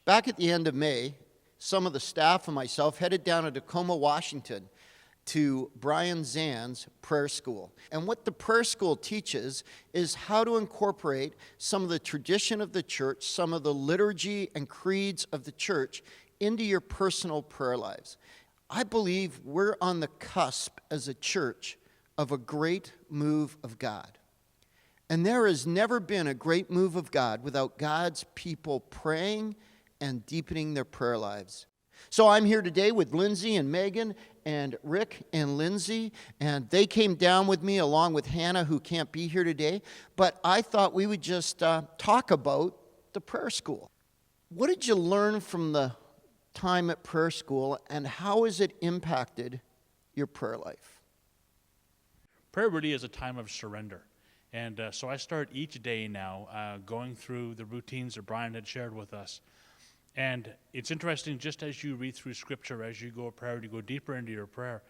Back at the end of May, some of the staff and myself headed down to Tacoma, Washington to Brian Zahn's prayer school. And what the prayer school teaches is how to incorporate some of the tradition of the church, some of the liturgy and creeds of the church into your personal prayer lives. I believe we're on the cusp as a church of a great move of God. And there has never been a great move of God without God's people praying and deepening their prayer lives. So I'm here today with Lindsay and Megan and Rick and Lindsay, and they came down with me along with Hannah, who can't be here today. But I thought we would just talk about the prayer school. What did you learn from the time at prayer school, and how has it impacted your prayer life? Prayer really is a time of surrender. And so I start each day now going through the routines that Brian had shared with us. And it's interesting, just as you read through Scripture, as you go to prayer, you go deeper into your prayer,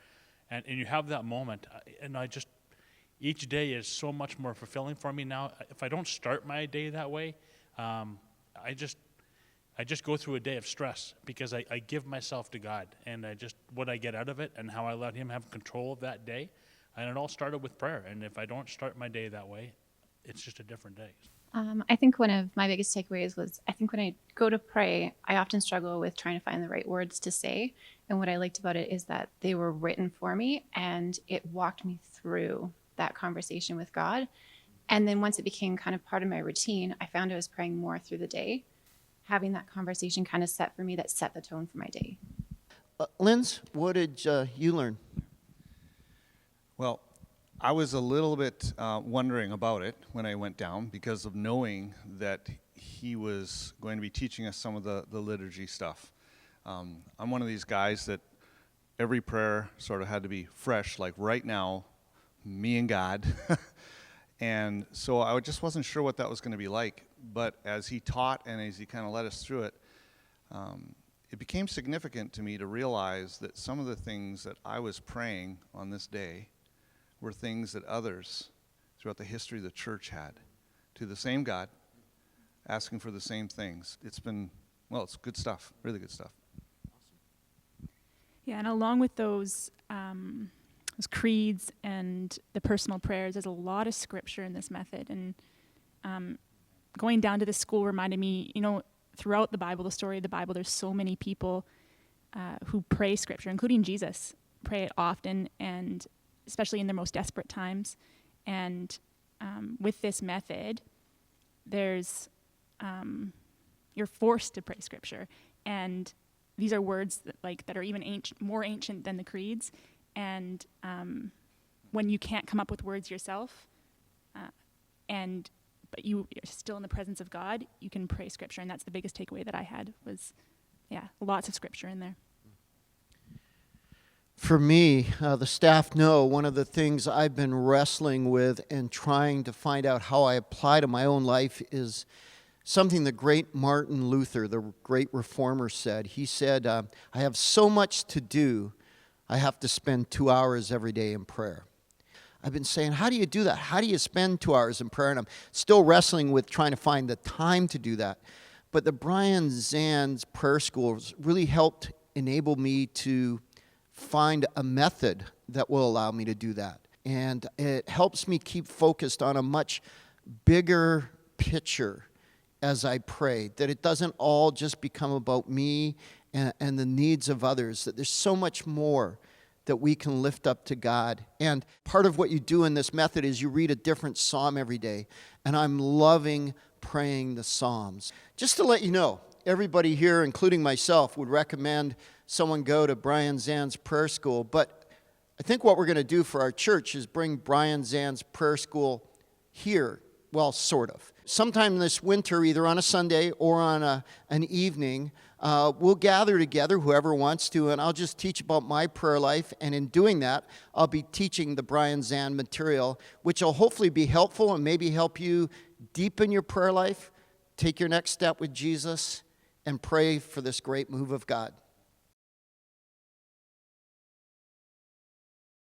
and you have that moment. And each day is so much more fulfilling for me now. If I don't start my day that way, I just go through a day of stress because I give myself to God, and what I get out of it and how I let Him have control of that day. And it all started with prayer. And if I don't start my day that way, it's just a different day. I think one of my biggest takeaways was, I think when I go to pray, I often struggle with trying to find the right words to say. And what I liked about it is that they were written for me, and it walked me through that conversation with God. And then once it became kind of part of my routine, I found I was praying more through the day. Having that conversation kind of set the tone for my day. Linz, what did you learn? Well, I was a little bit wondering about it when I went down because of knowing that he was going to be teaching us some of the liturgy stuff. I'm one of these guys that every prayer sort of had to be fresh, like right now, me and God. And so I just wasn't sure what that was going to be like. But as he taught and as he kind of led us through it, it became significant to me to realize that some of the things that I was praying on this day were things that others throughout the history of the church had, to the same God, asking for the same things. It's good stuff, really good stuff. Yeah, and along with those creeds and the personal prayers, there's a lot of scripture in this method. And going down to the school reminded me, throughout the Bible, the story of the Bible, there's so many people who pray scripture, including Jesus, pray it often, and especially in their most desperate times. And with this method, there's you're forced to pray scripture, and these are words that are even more ancient than the creeds. And when you can't come up with words yourself, but you're still in the presence of God, you can pray scripture, and that's the biggest takeaway that I had was, lots of scripture in there. For me, the staff know one of the things I've been wrestling with and trying to find out how I apply to my own life is something the great Martin Luther, the great reformer, said. He said, I have so much to do, I have to spend 2 hours every day in prayer. I've been saying, how do you do that? How do you spend 2 hours in prayer? And I'm still wrestling with trying to find the time to do that. But the Brian Zahn's prayer schools really helped enable me to find a method that will allow me to do that. And it helps me keep focused on a much bigger picture as I pray, that it doesn't all just become about me and the needs of others, that there's so much more that we can lift up to God. And part of what you do in this method is you read a different psalm every day. And I'm loving praying the Psalms. Just to let you know, everybody here, including myself, would recommend someone go to Brian Zahn's prayer school. But I think what we're going to do for our church is bring Brian Zahn's prayer school here. Well, sort of. Sometime this winter, either on a Sunday or on an evening, we'll gather together, whoever wants to, and I'll just teach about my prayer life. And in doing that, I'll be teaching the Brian Zahnd material, which will hopefully be helpful and maybe help you deepen your prayer life, take your next step with Jesus, and pray for this great move of God.